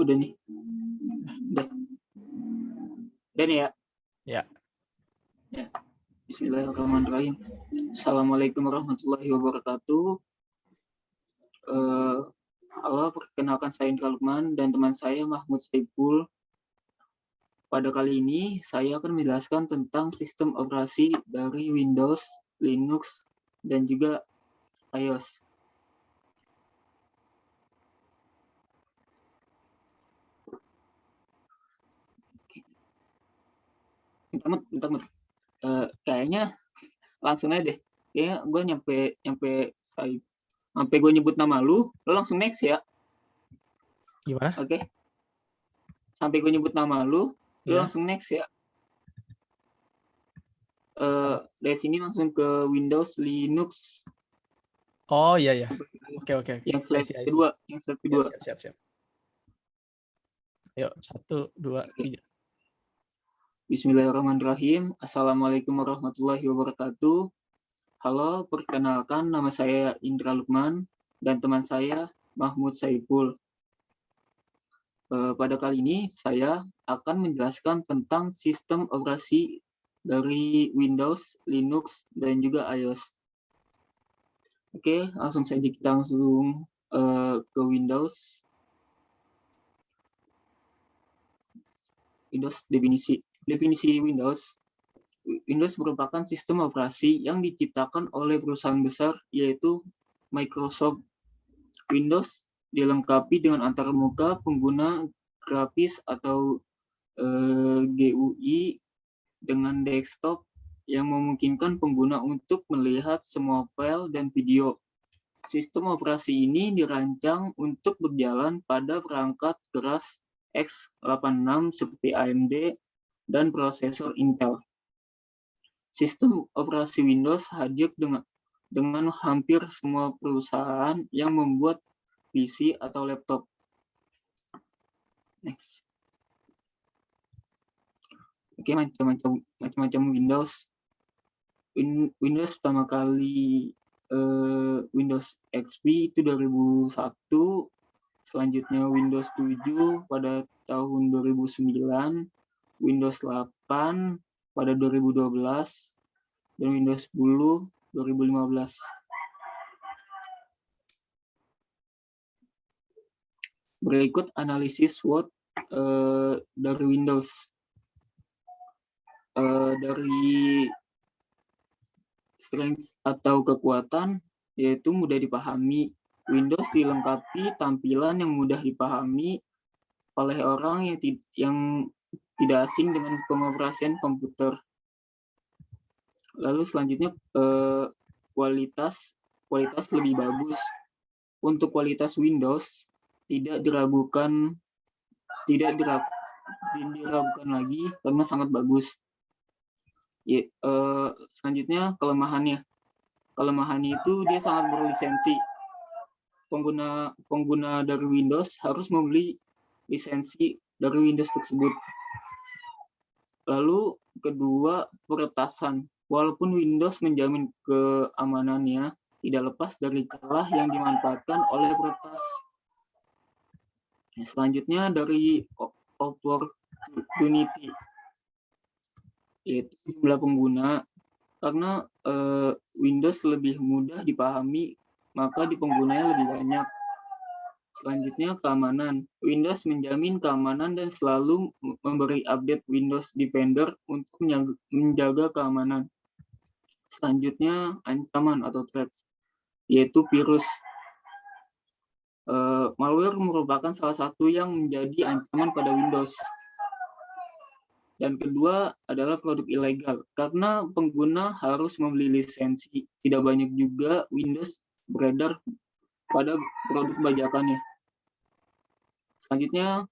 Udah nih. Udah. Udah nih ya. Ya. Ya. Bismillahirrahmanirrahim. Assalamualaikum warahmatullahi wabarakatuh. Halo, perkenalkan saya Indra Lukman dan teman saya Mahmud Saiful. Pada kali ini saya akan menjelaskan tentang sistem operasi dari Windows, Linux, dan juga iOS. Bentar. Kayaknya langsung aja deh. Kayaknya gue sampai gue nyebut nama lu langsung next ya. Gimana? Oke. Sampai gue nyebut nama lu Ya. langsung next ya. Dari sini langsung ke Windows, Linux. Oh iya. Oke. Yang slide I see. kedua. Ya, siap. Yuk, 1, 2, 3. Bismillahirrahmanirrahim. Assalamualaikum warahmatullahi wabarakatuh. Halo, perkenalkan nama saya Indra Lukman dan teman saya Mahmud Saiful. Pada kali ini saya akan menjelaskan tentang sistem operasi dari Windows, Linux, dan juga iOS. Oke, langsung saja kita langsung ke Windows. Definisi Windows. Windows merupakan sistem operasi yang diciptakan oleh perusahaan besar yaitu Microsoft. Windows dilengkapi dengan antarmuka pengguna grafis atau GUI dengan desktop yang memungkinkan pengguna untuk melihat semua file dan video. Sistem operasi ini dirancang untuk berjalan pada perangkat keras x86 seperti AMD dan prosesor Intel. Sistem operasi Windows hadir dengan hampir semua perusahaan yang membuat PC atau laptop. Next. Oke, macam-macam Windows. Windows pertama kali Windows XP itu 2001, selanjutnya Windows 7 pada tahun 2009, Windows 8 pada 2012, dan Windows 10 2015. Berikut analisis SWOT dari Windows. Dari strength atau kekuatan, yaitu mudah dipahami. Windows dilengkapi tampilan yang mudah dipahami oleh orang yang tidak asing dengan pengoperasian komputer. Lalu selanjutnya kualitas lebih bagus. Untuk kualitas Windows tidak diragukan lagi karena sangat bagus. Selanjutnya kelemahannya itu dia sangat berlisensi. Pengguna dari Windows harus membeli lisensi dari Windows tersebut. Lalu kedua, peretasan. Walaupun Windows menjamin keamanannya, tidak lepas dari celah yang dimanfaatkan oleh peretas. Selanjutnya dari opportunity, yaitu jumlah pengguna. Karena Windows lebih mudah dipahami, maka di penggunanya lebih banyak. Selanjutnya keamanan. Windows menjamin keamanan dan selalu memberi update Windows Defender untuk menjaga keamanan. Selanjutnya ancaman atau threats, yaitu virus. Malware merupakan salah satu yang menjadi ancaman pada Windows. Dan kedua adalah produk ilegal, karena pengguna harus membeli lisensi. Tidak banyak juga Windows beredar pada produk bajakannya. Selanjutnya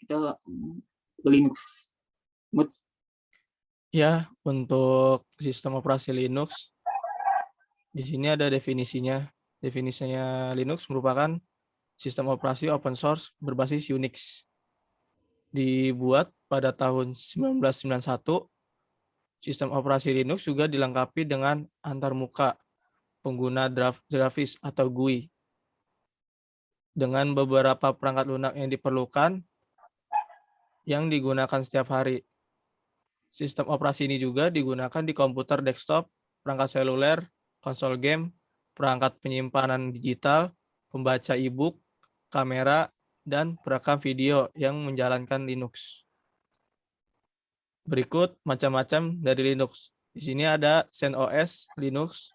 kita ke Linux. Ya, untuk sistem operasi Linux, di sini ada definisinya. Definisinya Linux merupakan sistem operasi open source berbasis Unix. Dibuat pada tahun 1991, sistem operasi Linux juga dilengkapi dengan antarmuka pengguna grafis atau GUI. dengan beberapa perangkat lunak yang diperlukan yang digunakan setiap hari. Sistem operasi ini juga digunakan di komputer desktop, perangkat seluler, konsol game, perangkat penyimpanan digital, pembaca e-book, kamera, dan perekam video yang menjalankan Linux. Berikut macam-macam dari Linux. Di sini ada CentOS Linux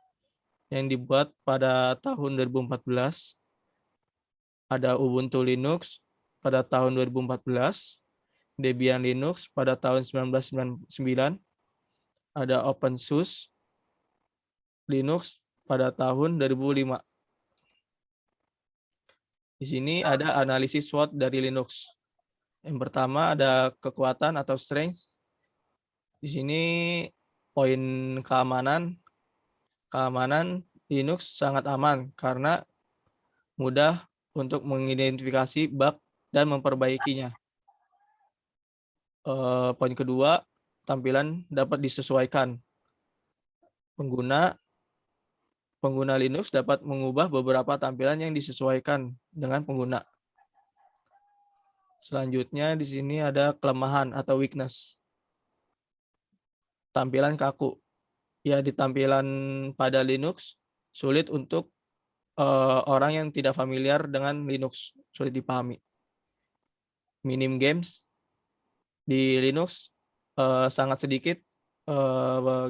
yang dibuat pada tahun 2014. Ada Ubuntu Linux pada tahun 2014. Debian Linux pada tahun 1999. Ada OpenSUSE Linux pada tahun 2005. Di sini ada analisis SWOT dari Linux. Yang pertama ada kekuatan atau strength. Di sini poin keamanan. Keamanan Linux sangat aman karena mudah untuk mengidentifikasi bug dan memperbaikinya. Poin kedua, tampilan dapat disesuaikan. Pengguna Linux dapat mengubah beberapa tampilan yang disesuaikan dengan pengguna. Selanjutnya di sini ada kelemahan atau weakness. Tampilan kaku. Ya, di tampilan pada Linux sulit untuk orang yang tidak familiar dengan Linux, sulit dipahami. Minim games di Linux sangat sedikit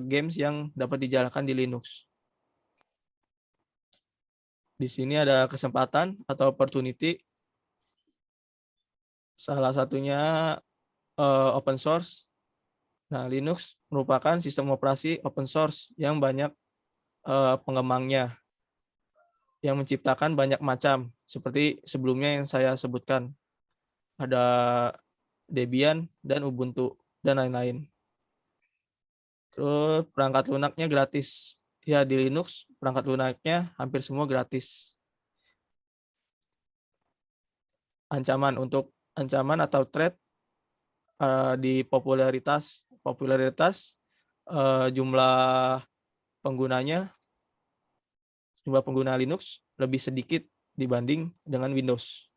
games yang dapat dijalankan di Linux. Di sini ada kesempatan atau opportunity. Salah satunya open source. Nah, Linux merupakan sistem operasi open source yang banyak pengembangnya, yang menciptakan banyak macam, seperti sebelumnya yang saya sebutkan. Ada Debian dan Ubuntu, dan lain-lain. Terus perangkat lunaknya gratis. Ya, di Linux perangkat lunaknya hampir semua gratis. Ancaman atau threat di popularitas jumlah pengguna Linux lebih sedikit dibanding dengan Windows.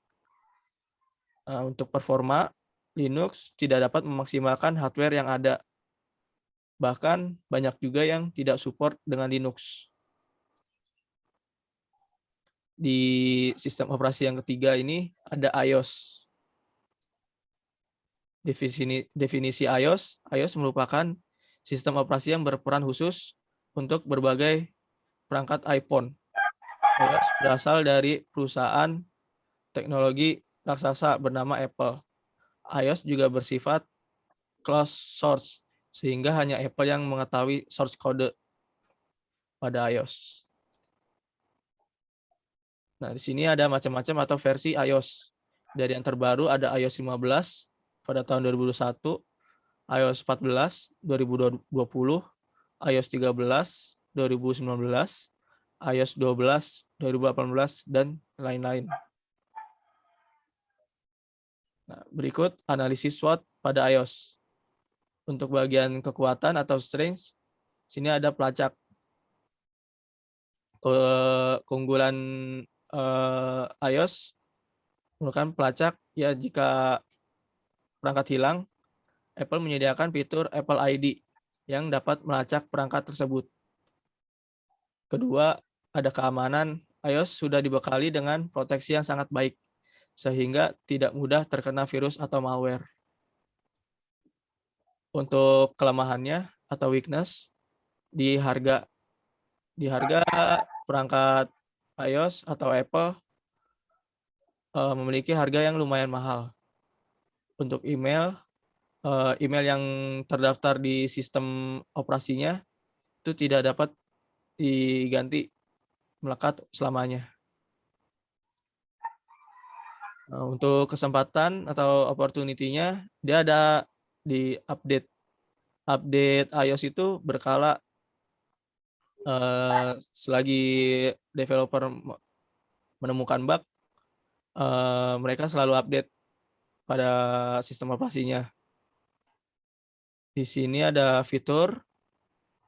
Untuk performa, Linux tidak dapat memaksimalkan hardware yang ada. Bahkan banyak juga yang tidak support dengan Linux. Di sistem operasi yang ketiga ini ada iOS. Definisi iOS merupakan sistem operasi yang berperan khusus untuk berbagai perangkat iPhone. iOS berasal dari perusahaan teknologi raksasa bernama Apple. iOS juga bersifat closed source, sehingga hanya Apple yang mengetahui source code pada iOS. Nah, di sini ada macam-macam atau versi iOS. Dari yang terbaru ada iOS 15 pada tahun 2021, iOS 14 2020, iOS 13 2019, iOS 12 2018, dan lain-lain. Nah, berikut analisis SWOT pada iOS. Untuk bagian kekuatan atau strength, sini ada pelacak. Keunggulan iOS menggunakan pelacak. Ya, jika perangkat hilang, Apple menyediakan fitur Apple ID yang dapat melacak perangkat tersebut. Kedua, ada keamanan. iOS sudah dibekali dengan proteksi yang sangat baik, sehingga tidak mudah terkena virus atau malware. Untuk kelemahannya atau weakness, di harga perangkat iOS atau Apple memiliki harga yang lumayan mahal. Untuk email yang terdaftar di sistem operasinya itu tidak dapat diganti melekat selamanya. Untuk kesempatan atau opportunity-nya, dia ada di update iOS itu berkala. Selagi developer menemukan bug, mereka selalu update pada sistem operasinya. Di sini ada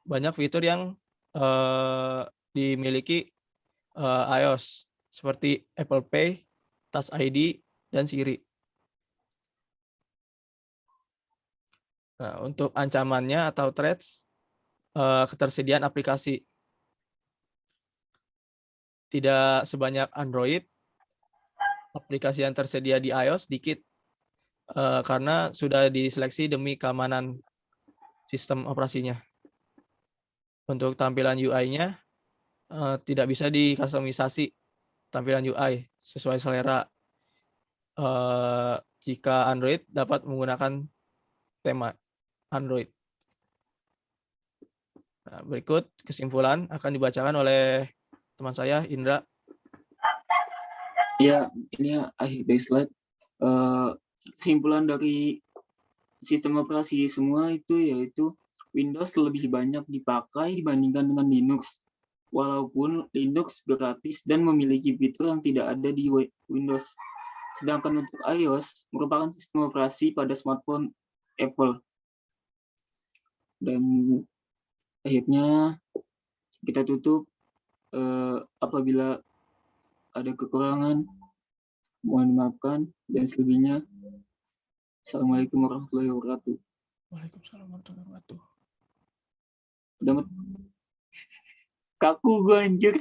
banyak fitur yang dimiliki iOS, seperti Apple Pay, Touch ID, dan Siri. Nah, untuk ancamannya atau threats, ketersediaan aplikasi. Tidak sebanyak Android, aplikasi yang tersedia di iOS dikit, karena sudah diseleksi demi keamanan sistem operasinya. Untuk tampilan UI-nya, tidak bisa dikustomisasi tampilan UI sesuai selera. Jika Android dapat menggunakan tema Android. Nah, berikut kesimpulan akan dibacakan oleh teman saya, Indra. Ya, ini akhir dari slide. Kesimpulan dari sistem operasi semua itu yaitu Windows lebih banyak dipakai dibandingkan dengan Linux. Walaupun Linux gratis dan memiliki fitur yang tidak ada di Windows. Sedangkan untuk iOS merupakan sistem operasi pada smartphone Apple. Dan akhirnya kita tutup. Apabila ada kekurangan, mohon dimaafkan, dan selebihnya Assalamualaikum warahmatullahi wabarakatuh. Waalaikumsalam warahmatullahi wabarakatuh. Udah kaku gue anjir.